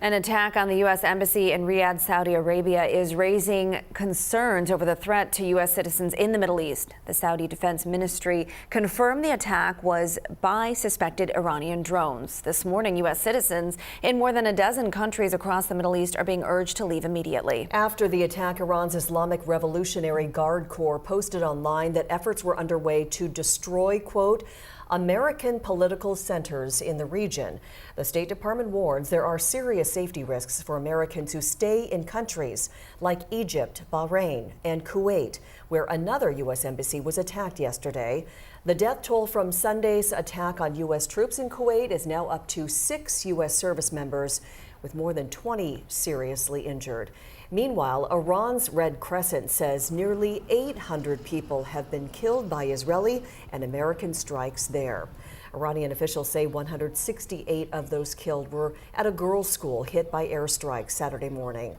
An attack on the U.S. Embassy in Riyadh, Saudi Arabia is raising concerns over the threat to U.S. citizens in the Middle East. The Saudi Defense Ministry confirmed the attack was by suspected Iranian drones. This morning, U.S. citizens in more than a dozen countries across the Middle East are being urged to leave immediately. After the attack, Iran's Islamic Revolutionary Guard Corps posted online that efforts were underway to destroy, quote, American political centers in the region. The State Department warns there are serious safety risks for Americans who stay in countries like Egypt, Bahrain, and Kuwait, where another U.S. embassy was attacked yesterday. The death toll from Sunday's attack on U.S. troops in Kuwait is now up to 6 U.S. service members, with more than 20 seriously injured. Meanwhile, Iran's Red Crescent says nearly 800 people have been killed by Israeli and American strikes there. Iranian officials say 168 of those killed were at a girls' school hit by airstrikes Saturday morning.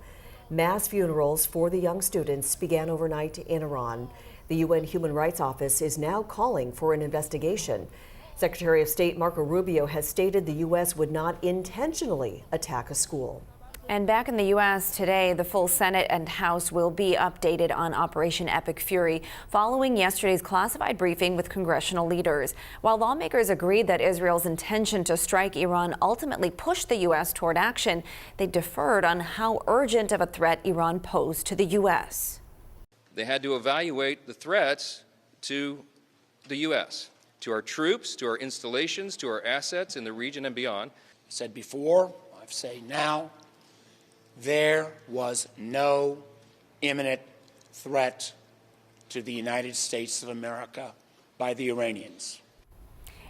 Mass funerals for the young students began overnight in Iran. The UN Human Rights Office is now calling for an investigation. Secretary of State Marco Rubio has stated the U.S. would not intentionally attack a school. And back in the U.S. today, the full Senate and House will be updated on Operation Epic Fury following yesterday's classified briefing with congressional leaders. While lawmakers agreed that Israel's intention to strike Iran ultimately pushed the U.S. toward action, they deferred on how urgent of a threat Iran posed to the U.S. They had to evaluate the threats to the U.S., to our troops, to our installations, to our assets in the region and beyond. I said before, I say now, there was no imminent threat to the United States of America by the Iranians.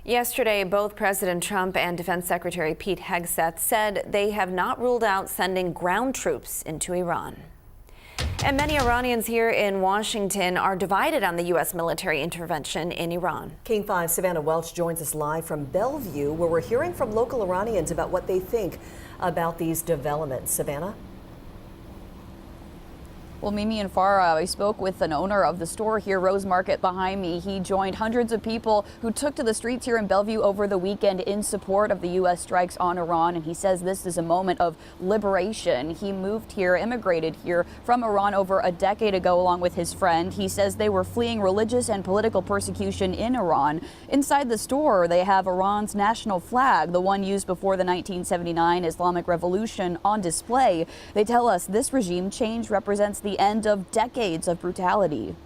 Yesterday, both President Trump and Defense Secretary Pete Hegseth said they have not ruled out sending ground troops into Iran. And many Iranians here in Washington are divided on the U.S. military intervention in Iran. King 5 Savannah Welch joins us live from Bellevue, where we're hearing from local Iranians about what they think about these developments. Savannah? Well, Mimi and Farah, I spoke with an owner of the store here, Rose Market, behind me. He joined hundreds of people who took to the streets here in Bellevue over the weekend in support of the U.S. strikes on Iran. And he says this is a moment of liberation. He moved here, immigrated here from Iran over a decade ago, along with his friend. He says they were fleeing religious and political persecution in Iran. Inside the store, they have Iran's national flag, the one used before the 1979 Islamic Revolution, on display. They tell us this regime change represents the end of decades of brutality.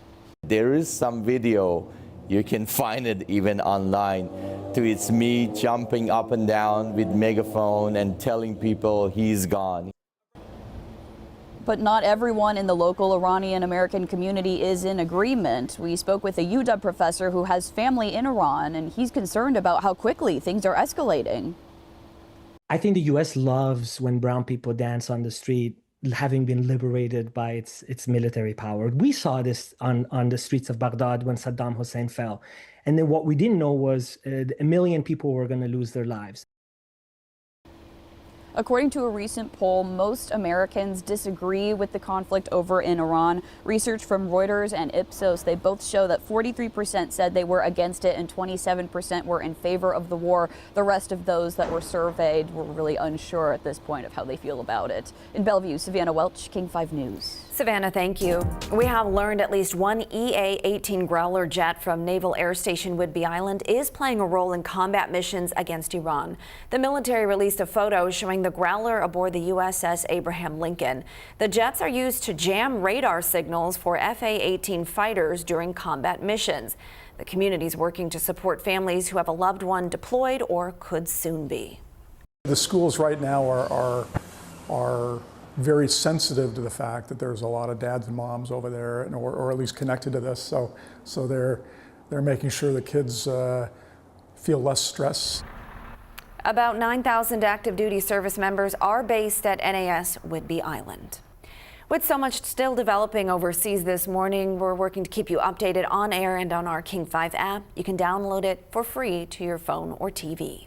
There is some video, you can find it even online, it's me jumping up and down with megaphone and telling people he's gone. But not everyone in the local Iranian American community is in agreement. We spoke with a UW professor who has family in Iran, and he's concerned about how quickly things are escalating. I think the U.S. loves when brown people dance on the street, having been liberated by its military power. We saw this on the streets of Baghdad when Saddam Hussein fell. And then what we didn't know was 1 million people were going to lose their lives. According to a recent poll, most Americans disagree with the conflict over in Iran. Research from Reuters and Ipsos, they both show that 43% said they were against it and 27% were in favor of the war. The rest of those that were surveyed were really unsure at this point of how they feel about it. In Bellevue, Savannah Welch, King 5 News. Savannah, thank you. We have learned at least one EA-18 Growler jet from Naval Air Station Whidbey Island is playing a role in combat missions against Iran. The military released a photo showing the Growler aboard the USS Abraham Lincoln. The jets are used to jam radar signals for FA-18 fighters during combat missions. The community is working to support families who have a loved one deployed or could soon be. The schools right now are very sensitive to the fact that there's a lot of dads and moms over there, or at least connected to this. So they're making sure the kids feel less stress. About 9,000 active duty service members are based at NAS Whidbey Island. With so much still developing overseas this morning, we're working to keep you updated on air and on our King 5 app. You can download it for free to your phone or TV.